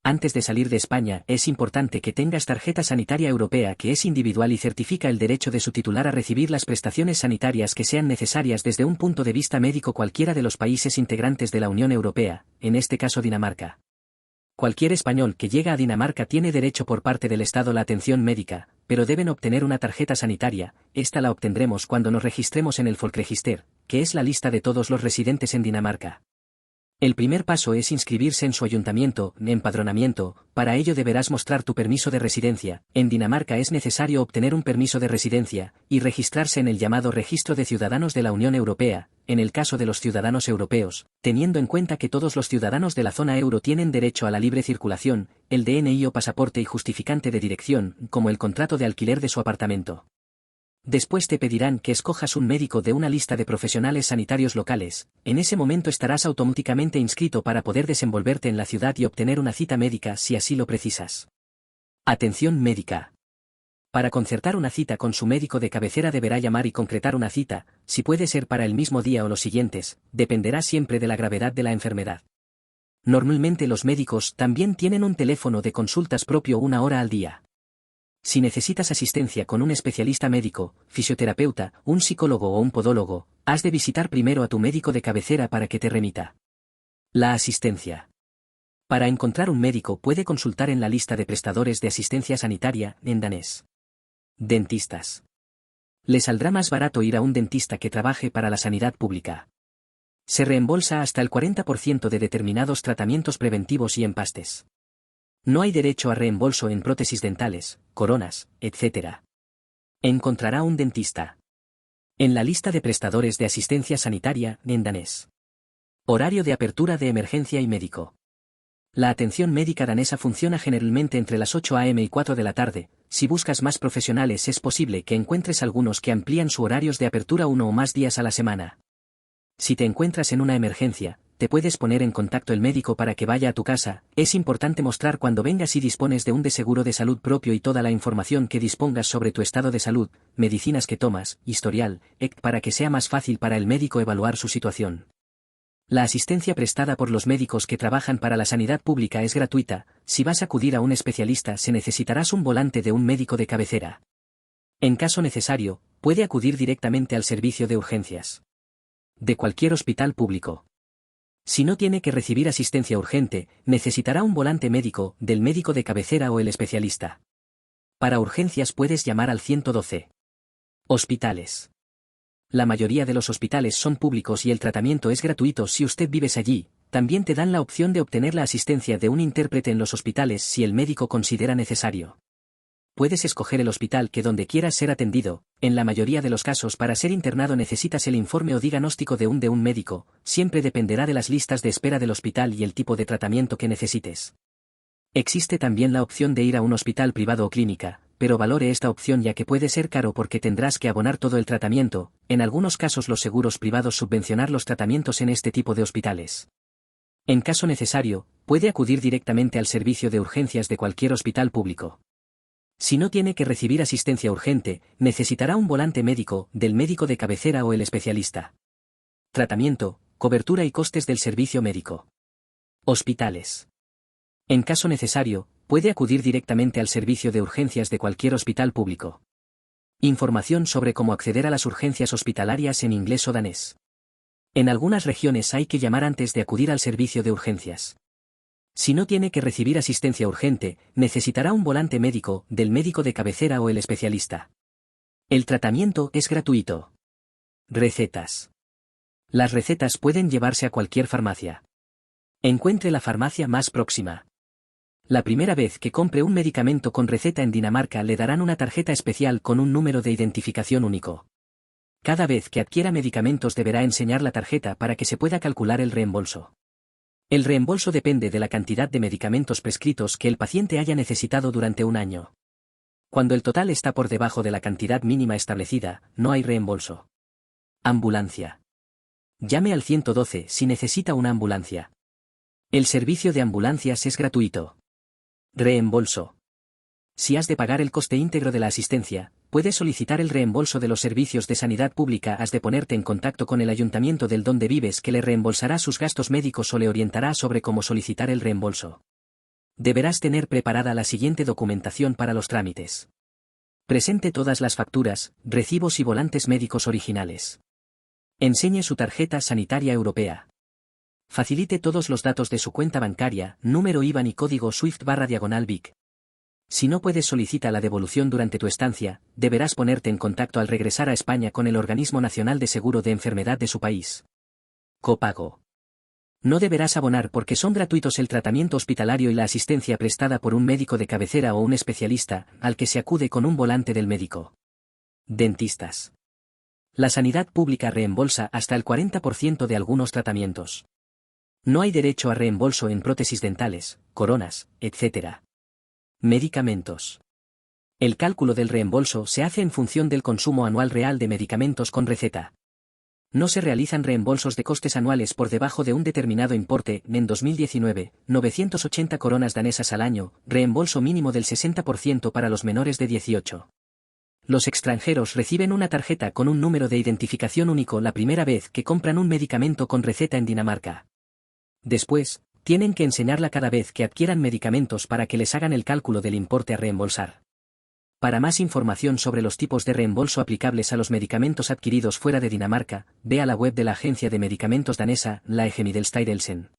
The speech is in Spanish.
Antes de salir de España, es importante que tengas tarjeta sanitaria europea que es individual y certifica el derecho de su titular a recibir las prestaciones sanitarias que sean necesarias desde un punto de vista médico cualquiera de los países integrantes de la Unión Europea, en este caso Dinamarca. Cualquier español que llega a Dinamarca tiene derecho por parte del Estado a la atención médica, pero deben obtener una tarjeta sanitaria. Esta la obtendremos cuando nos registremos en el Folkeregister, que es la lista de todos los residentes en Dinamarca. El primer paso es inscribirse en su ayuntamiento, empadronamiento. Para ello deberás mostrar tu permiso de residencia. En Dinamarca es necesario obtener un permiso de residencia, y registrarse en el llamado Registro de Ciudadanos de la Unión Europea, en el caso de los ciudadanos europeos, teniendo en cuenta que todos los ciudadanos de la zona euro tienen derecho a la libre circulación, el DNI o pasaporte y justificante de dirección, como el contrato de alquiler de su apartamento. Después te pedirán que escojas un médico de una lista de profesionales sanitarios locales. En ese momento estarás automáticamente inscrito para poder desenvolverte en la ciudad y obtener una cita médica si así lo precisas. Atención médica. Para concertar una cita con su médico de cabecera deberá llamar y concretar una cita, si puede ser para el mismo día o los siguientes, dependerá siempre de la gravedad de la enfermedad. Normalmente los médicos también tienen un teléfono de consultas propio 1 hora al día. Si necesitas asistencia con un especialista médico, fisioterapeuta, un psicólogo o un podólogo, has de visitar primero a tu médico de cabecera para que te remita. La asistencia. Para encontrar un médico puede consultar en la lista de prestadores de asistencia sanitaria, en danés. Dentistas. Le saldrá más barato ir a un dentista que trabaje para la sanidad pública. Se reembolsa hasta el 40% de determinados tratamientos preventivos y empastes. No hay derecho a reembolso en prótesis dentales, coronas, etc. Encontrará un dentista. En la lista de prestadores de asistencia sanitaria, en danés. Horario de apertura de emergencia y médico. La atención médica danesa funciona generalmente entre las 8 am y 4 de la tarde. Si buscas más profesionales es posible que encuentres algunos que amplían sus horarios de apertura 1 o más días a la semana. Si te encuentras en una emergencia, te puedes poner en contacto el médico para que vaya a tu casa. Es importante mostrar cuando vengas si dispones de un seguro de salud propio y toda la información que dispongas sobre tu estado de salud, medicinas que tomas, historial, para que sea más fácil para el médico evaluar su situación. La asistencia prestada por los médicos que trabajan para la sanidad pública es gratuita. Si vas a acudir a un especialista se necesitarás un volante de un médico de cabecera. En caso necesario, puede acudir directamente al servicio de urgencias de cualquier hospital público. Si no tiene que recibir asistencia urgente, necesitará un volante médico, del médico de cabecera o el especialista. Para urgencias puedes llamar al 112. Hospitales. La mayoría de los hospitales son públicos y el tratamiento es gratuito si usted vives allí. También te dan la opción de obtener la asistencia de un intérprete en los hospitales si el médico considera necesario. Puedes escoger el hospital que donde quieras ser atendido. En la mayoría de los casos para ser internado necesitas el informe o diagnóstico de un médico. Siempre dependerá de las listas de espera del hospital y el tipo de tratamiento que necesites. Existe también la opción de ir a un hospital privado o clínica, pero valore esta opción ya que puede ser caro porque tendrás que abonar todo el tratamiento. En algunos casos los seguros privados subvencionar los tratamientos en este tipo de hospitales. En caso necesario, puede acudir directamente al servicio de urgencias de cualquier hospital público. Si no tiene que recibir asistencia urgente, necesitará un volante médico, del médico de cabecera o el especialista. Tratamiento, cobertura y costes del servicio médico. Hospitales. En caso necesario, puede acudir directamente al servicio de urgencias de cualquier hospital público. Información sobre cómo acceder a las urgencias hospitalarias en inglés o danés. En algunas regiones hay que llamar antes de acudir al servicio de urgencias. Si no tiene que recibir asistencia urgente, necesitará un volante médico, del médico de cabecera o el especialista. El tratamiento es gratuito. Recetas. Las recetas pueden llevarse a cualquier farmacia. Encuentre la farmacia más próxima. La primera vez que compre un medicamento con receta en Dinamarca le darán una tarjeta especial con un número de identificación único. Cada vez que adquiera medicamentos deberá enseñar la tarjeta para que se pueda calcular el reembolso. El reembolso depende de la cantidad de medicamentos prescritos que el paciente haya necesitado durante un año. Cuando el total está por debajo de la cantidad mínima establecida, no hay reembolso. Ambulancia. Llame al 112 si necesita una ambulancia. El servicio de ambulancias es gratuito. Reembolso. Si has de pagar el coste íntegro de la asistencia, puedes solicitar el reembolso de los servicios de sanidad pública. Has de ponerte en contacto con el ayuntamiento del donde vives que le reembolsará sus gastos médicos o le orientará sobre cómo solicitar el reembolso. Deberás tener preparada la siguiente documentación para los trámites. Presente todas las facturas, recibos y volantes médicos originales. Enseñe su tarjeta sanitaria europea. Facilite todos los datos de su cuenta bancaria, número IBAN y código SWIFT/BIC. Si no puedes solicitar la devolución durante tu estancia, deberás ponerte en contacto al regresar a España con el Organismo Nacional de Seguro de Enfermedad de su país. Copago. No deberás abonar porque son gratuitos el tratamiento hospitalario y la asistencia prestada por un médico de cabecera o un especialista, al que se acude con un volante del médico. Dentistas. La sanidad pública reembolsa hasta el 40% de algunos tratamientos. No hay derecho a reembolso en prótesis dentales, coronas, etc. Medicamentos. El cálculo del reembolso se hace en función del consumo anual real de medicamentos con receta. No se realizan reembolsos de costes anuales por debajo de un determinado importe. En 2019, 980 coronas danesas al año, reembolso mínimo del 60% para los menores de 18. Los extranjeros reciben una tarjeta con un número de identificación único la primera vez que compran un medicamento con receta en Dinamarca. Después, tienen que enseñarla cada vez que adquieran medicamentos para que les hagan el cálculo del importe a reembolsar. Para más información sobre los tipos de reembolso aplicables a los medicamentos adquiridos fuera de Dinamarca, ve a la web de la Agencia de Medicamentos danesa, la Lægemiddelstyrelsen.